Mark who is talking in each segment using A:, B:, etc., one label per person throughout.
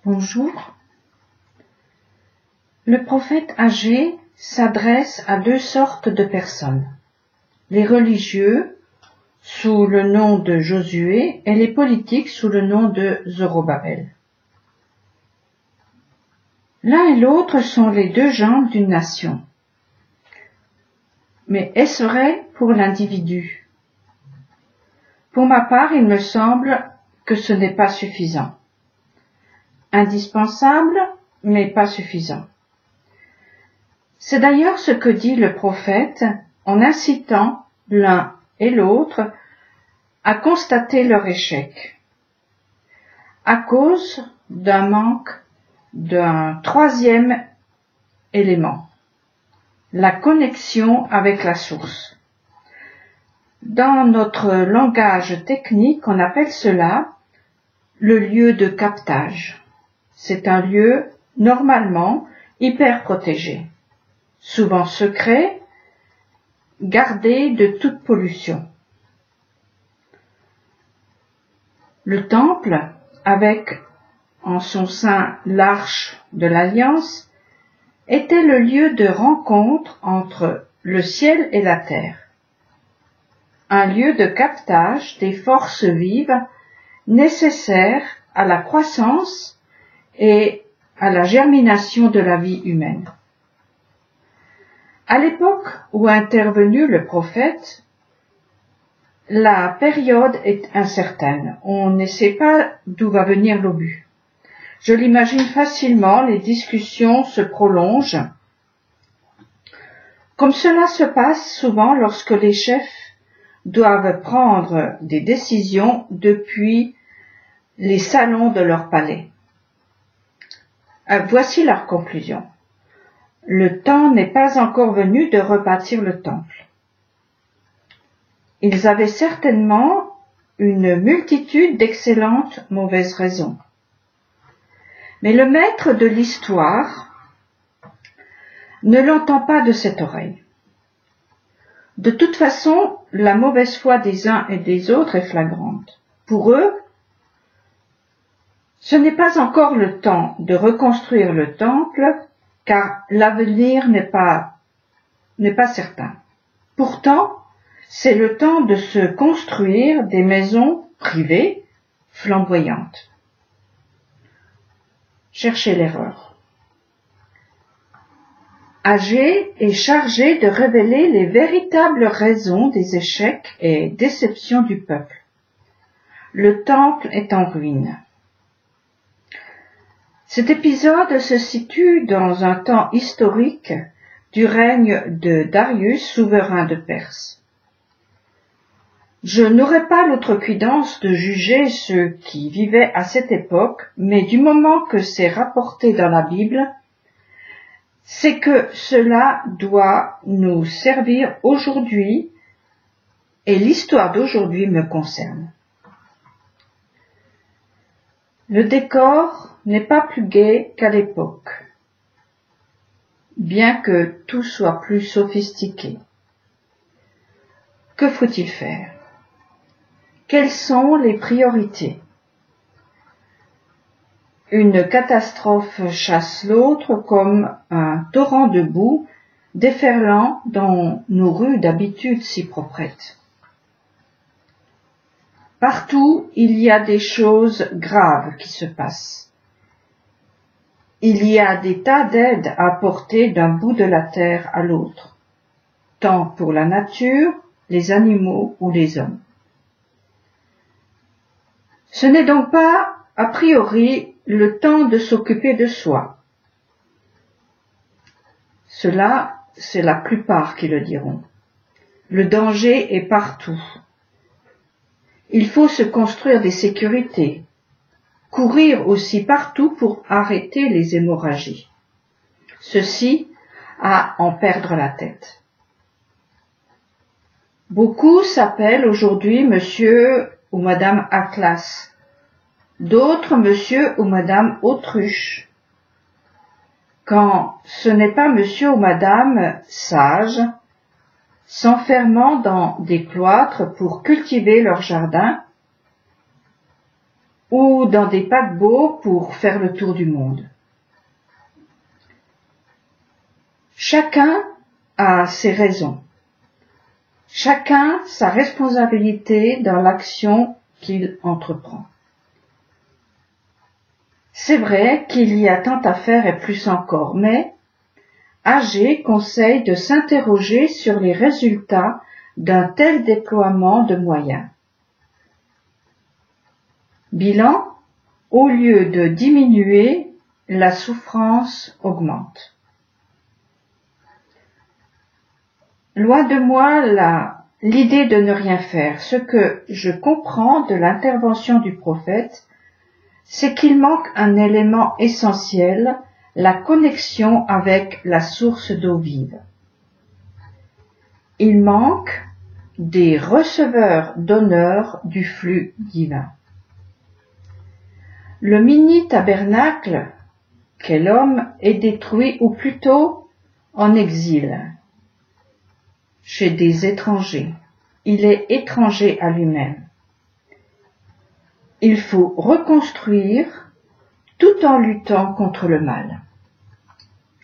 A: Bonjour. Le prophète Agée s'adresse à deux sortes de personnes, les religieux sous le nom de Josué et les politiques sous le nom de Zorobabel. L'un et l'autre sont les deux jambes d'une nation. Mais est-ce vrai pour l'individu? Pour ma part, il me semble que ce n'est pas suffisant. Indispensable, mais pas suffisant. C'est d'ailleurs ce que dit le prophète en incitant l'un et l'autre à constater leur échec, à cause d'un manque d'un troisième élément, la connexion avec la source. Dans notre langage technique, on appelle cela le lieu de captage. C'est un lieu normalement hyper protégé, souvent secret, gardé de toute pollution. Le temple, avec en son sein l'arche de l'Alliance, était le lieu de rencontre entre le ciel et la terre, un lieu de captage des forces vives nécessaires à la croissance et à la germination de la vie humaine. À l'époque où est intervenu le prophète, la période est incertaine. On ne sait pas d'où va venir l'obus. Je l'imagine facilement, les discussions se prolongent, comme cela se passe souvent lorsque les chefs doivent prendre des décisions depuis les salons de leur palais. Voici leur conclusion. Le temps n'est pas encore venu de rebâtir le temple. Ils avaient certainement une multitude d'excellentes mauvaises raisons. Mais le maître de l'histoire ne l'entend pas de cette oreille. De toute façon, la mauvaise foi des uns et des autres est flagrante. Pour eux, ce n'est pas encore le temps de reconstruire le temple, car l'avenir n'est pas certain. Pourtant, c'est le temps de se construire des maisons privées flamboyantes. Cherchez l'erreur. Agée est chargé de révéler les véritables raisons des échecs et déceptions du peuple. Le temple est en ruine. Cet épisode se situe dans un temps historique du règne de Darius, souverain de Perse. Je n'aurai pas l'outrecuidance de juger ceux qui vivaient à cette époque, mais du moment que c'est rapporté dans la Bible, c'est que cela doit nous servir aujourd'hui, et l'histoire d'aujourd'hui me concerne. Le décor n'est pas plus gai qu'à l'époque, bien que tout soit plus sophistiqué. Que faut-il faire? Quelles sont les priorités? Une catastrophe chasse l'autre comme un torrent de boue déferlant dans nos rues d'habitude si proprettes. Partout, il y a des choses graves qui se passent. Il y a des tas d'aides à apporter d'un bout de la terre à l'autre, tant pour la nature, les animaux ou les hommes. Ce n'est donc pas, a priori, le temps de s'occuper de soi. Cela, c'est la plupart qui le diront. Le danger est partout. Il faut se construire des sécurités, courir aussi partout pour arrêter les hémorragies. Ceci à en perdre la tête. Beaucoup s'appellent aujourd'hui monsieur ou madame Atlas, d'autres monsieur ou madame Autruche, quand ce n'est pas monsieur ou madame sage, s'enfermant dans des cloîtres pour cultiver leur jardin, ou dans des paquebots pour faire le tour du monde. Chacun a ses raisons. Chacun sa responsabilité dans l'action qu'il entreprend. C'est vrai qu'il y a tant à faire et plus encore, mais AG conseille de s'interroger sur les résultats d'un tel déploiement de moyens. Bilan, au lieu de diminuer, la souffrance augmente. Loin de moi l'idée de ne rien faire. Ce que je comprends de l'intervention du prophète, c'est qu'il manque un élément essentiel, la connexion avec la source d'eau vive. Il manque des receveurs d'honneur du flux divin. Le mini-tabernacle qu'est l'homme est détruit, ou plutôt en exil, chez des étrangers. Il est étranger à lui-même. Il faut reconstruire tout en luttant contre le mal.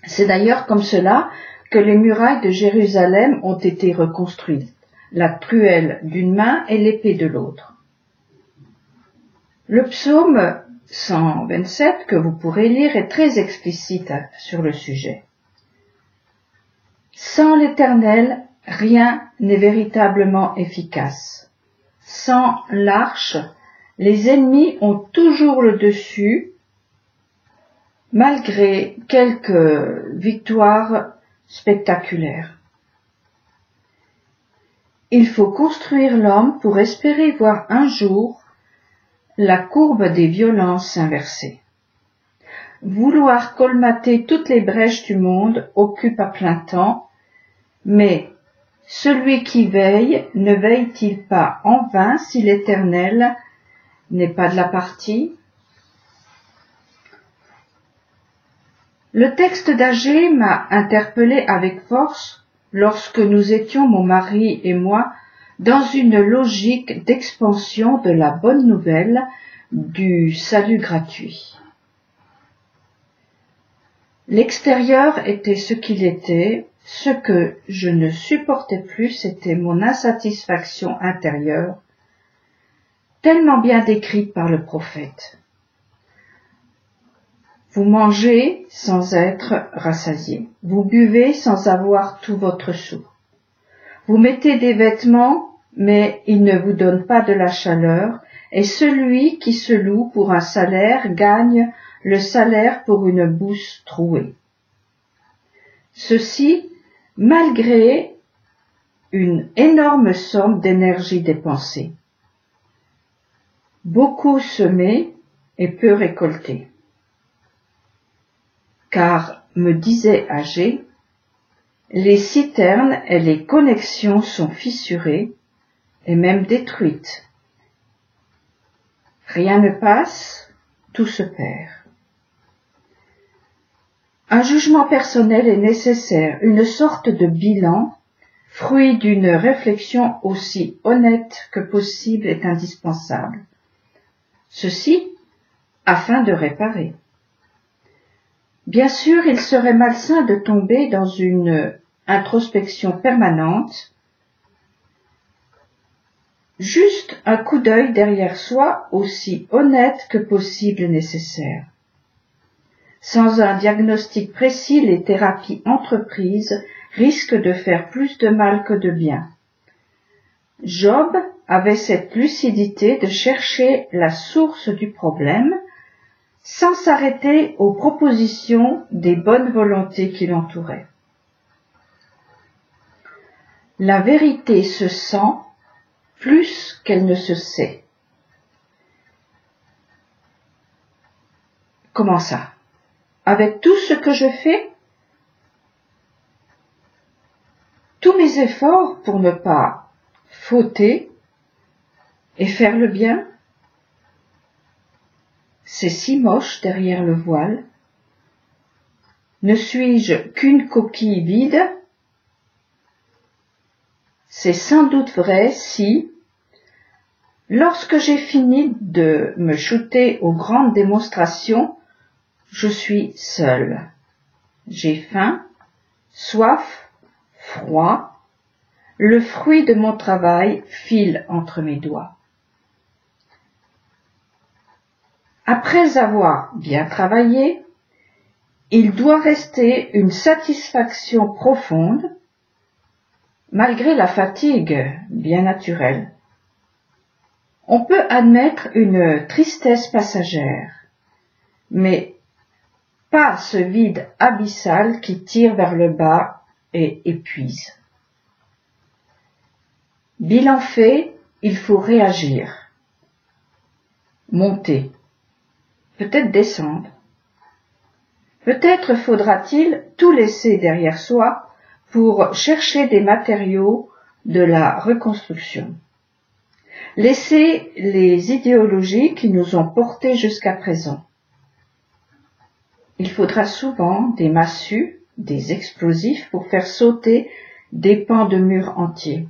A: C'est d'ailleurs comme cela que les murailles de Jérusalem ont été reconstruites, la truelle d'une main et l'épée de l'autre. Le psaume 127 que vous pourrez lire est très explicite sur le sujet. Sans l'Éternel, rien n'est véritablement efficace. Sans l'arche, les ennemis ont toujours le dessus, malgré quelques victoires spectaculaires. Il faut construire l'homme pour espérer voir un jour la courbe des violences s'inverser. Vouloir colmater toutes les brèches du monde occupe à plein temps, mais celui qui veille ne veille-t-il pas en vain si l'Éternel n'est pas de la partie? Le texte d'Agé m'a interpellé avec force lorsque nous étions, mon mari et moi, dans une logique d'expansion de la bonne nouvelle du salut gratuit. L'extérieur était ce qu'il était, ce que je ne supportais plus, c'était mon insatisfaction intérieure, tellement bien décrite par le prophète. Vous mangez sans être rassasié, vous buvez sans avoir tout votre sou. Vous mettez des vêtements, mais ils ne vous donnent pas de la chaleur, et celui qui se loue pour un salaire gagne le salaire pour une bourse trouée. Ceci, malgré une énorme somme d'énergie dépensée. Beaucoup semé et peu récolté. Car, me disait Agé, les citernes et les connexions sont fissurées et même détruites. Rien ne passe, tout se perd. Un jugement personnel est nécessaire, une sorte de bilan, fruit d'une réflexion aussi honnête que possible est indispensable. Ceci afin de réparer. Bien sûr, il serait malsain de tomber dans une introspection permanente. Juste un coup d'œil derrière soi, aussi honnête que possible nécessaire. Sans un diagnostic précis, les thérapies entreprises risquent de faire plus de mal que de bien. Job avait cette lucidité de chercher la source du problème, sans s'arrêter aux propositions des bonnes volontés qui l'entouraient. La vérité se sent plus qu'elle ne se sait. Comment ça? Avec tout ce que je fais? Tous mes efforts pour ne pas fauter et faire le bien? C'est si moche derrière le voile. Ne suis-je qu'une coquille vide? C'est sans doute vrai si Lorsque j'ai fini de me shooter aux grandes démonstrations, je suis seule. J'ai faim, soif, froid. Le fruit de mon travail file entre mes doigts. Après avoir bien travaillé, il doit rester une satisfaction profonde, malgré la fatigue bien naturelle. On peut admettre une tristesse passagère, mais pas ce vide abyssal qui tire vers le bas et épuise. Bilan fait, il faut réagir, monter, peut-être descendre. Peut-être faudra-t-il tout laisser derrière soi pour chercher des matériaux de la reconstruction. Laisser les idéologies qui nous ont portés jusqu'à présent. Il faudra souvent des massues, des explosifs pour faire sauter des pans de murs entiers.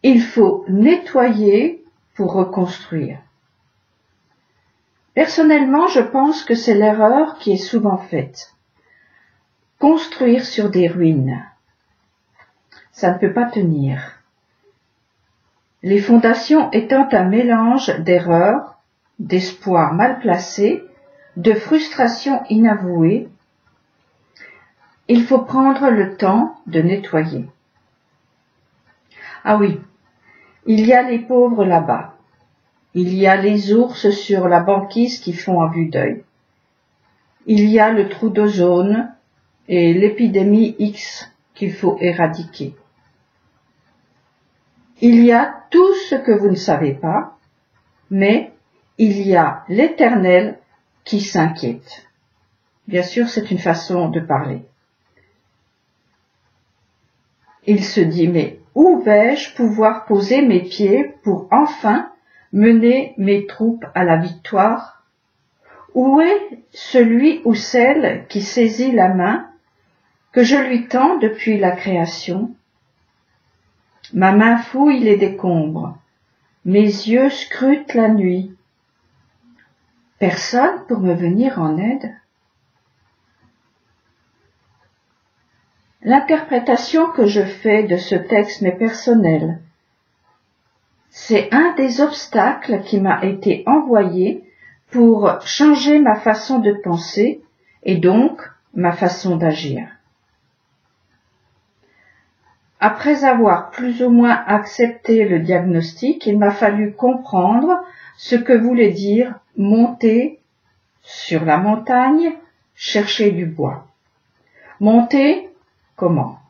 A: Il faut nettoyer pour reconstruire. Personnellement, je pense que c'est l'erreur qui est souvent faite. Construire sur des ruines. Ça ne peut pas tenir. Les fondations étant un mélange d'erreurs, d'espoirs mal placés, de frustrations inavouées, il faut prendre le temps de nettoyer. Ah oui, il y a les pauvres là-bas. Il y a les ours sur la banquise qui font à vue d'œil. Il y a le trou d'ozone et l'épidémie X qu'il faut éradiquer. Il y a tout ce que vous ne savez pas, mais il y a l'Éternel qui s'inquiète. Bien sûr, c'est une façon de parler. Il se dit, mais où vais-je pouvoir poser mes pieds pour enfin mener mes troupes à la victoire? Où est celui ou celle qui saisit la main que je lui tends depuis la création? Ma main fouille les décombres, mes yeux scrutent la nuit. Personne pour me venir en aide? L'interprétation que je fais de ce texte m'est personnelle. C'est un des obstacles qui m'a été envoyé pour changer ma façon de penser et donc ma façon d'agir. Après avoir plus ou moins accepté le diagnostic, il m'a fallu comprendre ce que voulait dire monter sur la montagne, chercher du bois. Monter, comment?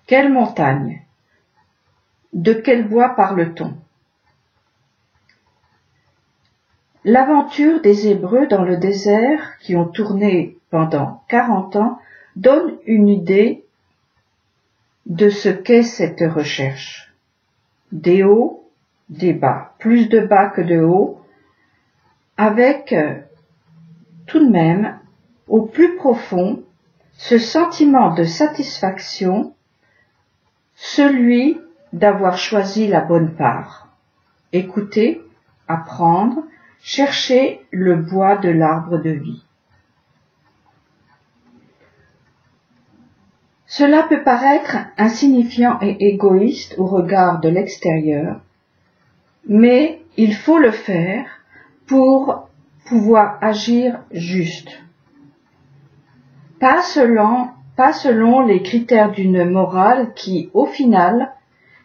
A: Quelle montagne? De quel bois parle-t-on? L'aventure des Hébreux dans le désert, qui ont tourné pendant 40 ans, donne une idée de ce qu'est cette recherche. Des hauts, des bas, plus de bas que de hauts, avec tout de même, au plus profond, ce sentiment de satisfaction, celui d'avoir choisi la bonne part. Écouter, apprendre, chercher le bois de l'arbre de vie. Cela peut paraître insignifiant et égoïste au regard de l'extérieur, mais il faut le faire pour pouvoir agir juste. Pas selon les critères d'une morale qui, au final,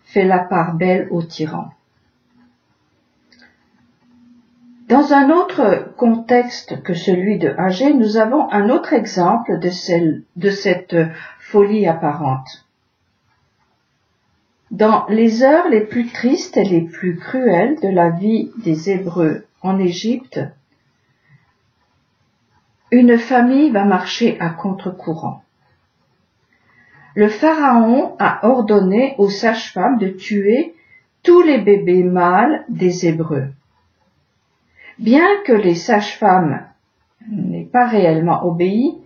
A: fait la part belle aux tyrans. Dans un autre contexte que celui de Agé, nous avons un autre exemple de cette folie apparente. Dans les heures les plus tristes et les plus cruelles de la vie des Hébreux en Égypte, une famille va marcher à contre-courant. Le pharaon a ordonné aux sages-femmes de tuer tous les bébés mâles des Hébreux. Bien que les sages-femmes n'aient pas réellement obéi,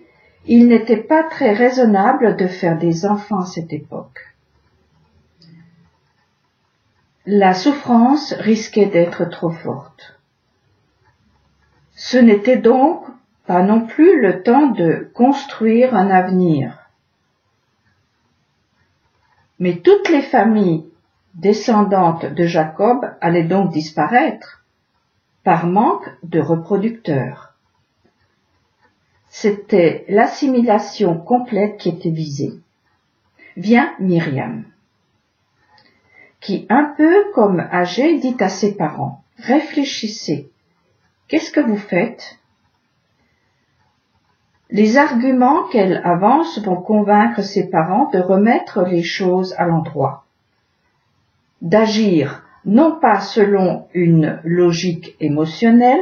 A: il n'était pas très raisonnable de faire des enfants à cette époque. La souffrance risquait d'être trop forte. Ce n'était donc pas non plus le temps de construire un avenir. Mais toutes les familles descendantes de Jacob allaient donc disparaître par manque de reproducteurs. C'était l'assimilation complète qui était visée. Vient Myriam, qui, un peu comme âgée, dit à ses parents, « Réfléchissez, qu'est-ce que vous faites ?» Les arguments qu'elle avance vont convaincre ses parents de remettre les choses à l'endroit, d'agir non pas selon une logique émotionnelle,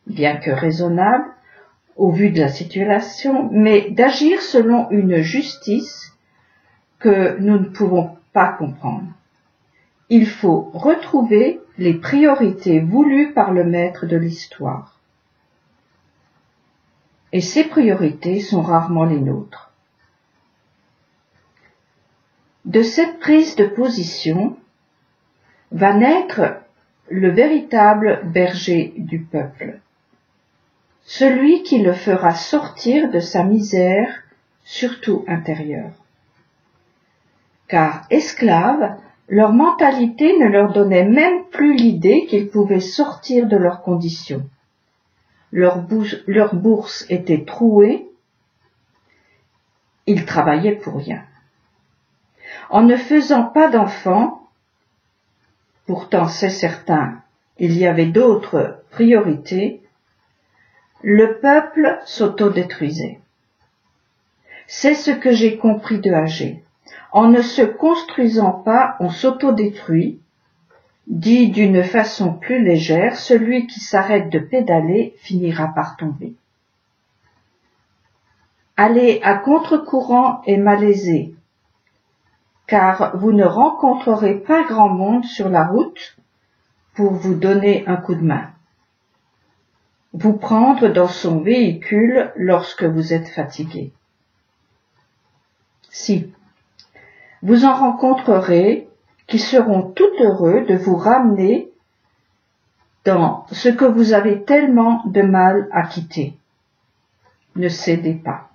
A: bien que raisonnable au vu de la situation, mais d'agir selon une justice que nous ne pouvons pas comprendre. Il faut retrouver les priorités voulues par le maître de l'histoire. Et ces priorités sont rarement les nôtres. De cette prise de position va naître le véritable berger du peuple, celui qui le fera sortir de sa misère, surtout intérieure. Car esclaves, leur mentalité ne leur donnait même plus l'idée qu'ils pouvaient sortir de leurs conditions. Leur bourse était trouée, ils travaillaient pour rien. En ne faisant pas d'enfants, pourtant c'est certain, il y avait d'autres priorités, le peuple s'autodétruisait. C'est ce que j'ai compris de Agé. En ne se construisant pas, on s'autodétruit. Dit d'une façon plus légère, celui qui s'arrête de pédaler finira par tomber. Allez à contre-courant est malaisé, car vous ne rencontrerez pas grand monde sur la route pour vous donner un coup de main, vous prendre dans son véhicule lorsque vous êtes fatigué. Si, vous en rencontrerez qui seront tout heureux de vous ramener dans ce que vous avez tellement de mal à quitter. Ne cédez pas.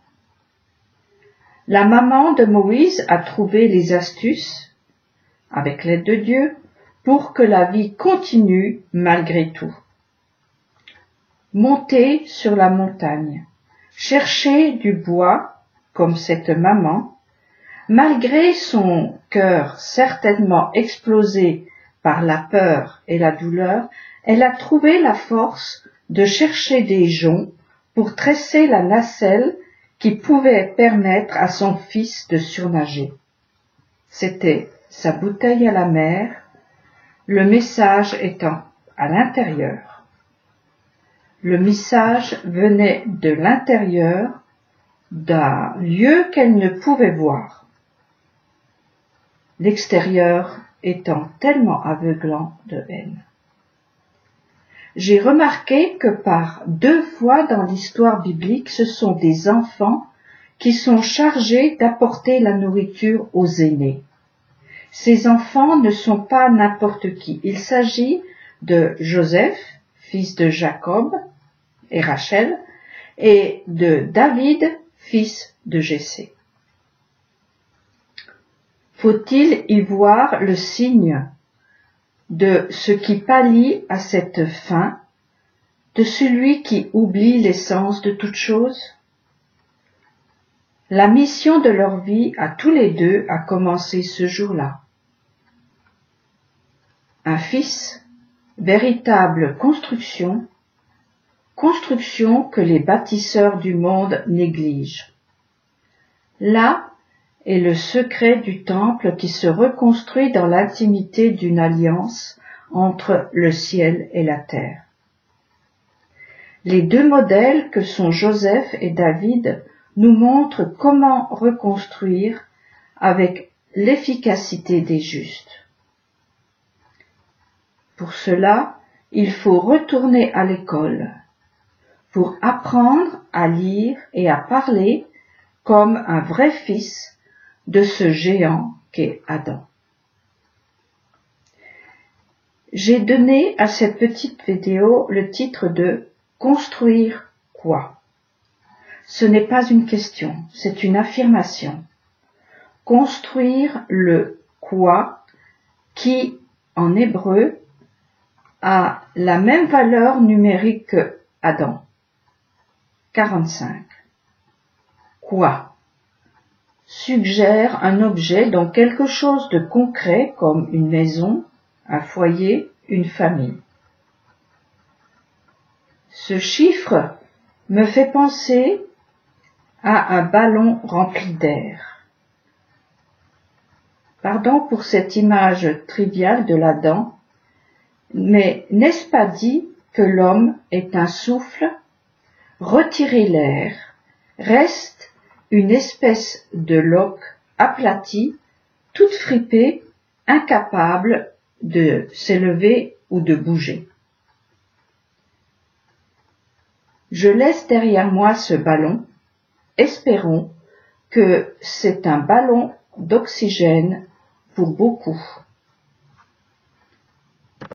A: La maman de Moïse a trouvé les astuces, avec l'aide de Dieu, pour que la vie continue malgré tout. Montez sur la montagne, cherchez du bois, comme cette maman, malgré son cœur certainement explosé par la peur et la douleur, elle a trouvé la force de chercher des joncs pour tresser la nacelle qui pouvait permettre à son fils de surnager. C'était sa bouteille à la mer, le message étant à l'intérieur. Le message venait de l'intérieur d'un lieu qu'elle ne pouvait voir. L'extérieur étant tellement aveuglant de haine. J'ai remarqué que par 2 fois dans l'histoire biblique, ce sont des enfants qui sont chargés d'apporter la nourriture aux aînés. Ces enfants ne sont pas n'importe qui. Il s'agit de Joseph, fils de Jacob et Rachel, et de David, fils de Jessé. Faut-il y voir le signe de ce qui pallie à cette fin, de celui qui oublie l'essence de toute chose? La mission de leur vie à tous les deux a commencé ce jour-là. Un fils, véritable construction que les bâtisseurs du monde négligent. Là est le secret du temple qui se reconstruit dans l'intimité d'une alliance entre le ciel et la terre. Les 2 modèles que sont Joseph et David nous montrent comment reconstruire avec l'efficacité des justes. Pour cela, il faut retourner à l'école, pour apprendre à lire et à parler comme un vrai fils de ce géant qu'est Adam. J'ai donné à cette petite vidéo le titre de « Construire quoi ?» Ce n'est pas une question, c'est une affirmation. Construire le quoi qui, en hébreu, a la même valeur numérique que Adam. 45. Quoi suggère un objet, donc quelque chose de concret comme une maison, un foyer, une famille. Ce chiffre me fait penser à un ballon rempli d'air. Pardon pour cette image triviale de la dent, mais n'est-ce pas dit que l'homme est un souffle? Retirer l'air, reste une espèce de loque aplatie, toute fripée, incapable de s'élever ou de bouger. Je laisse derrière moi ce ballon. Espérons que c'est un ballon d'oxygène pour beaucoup.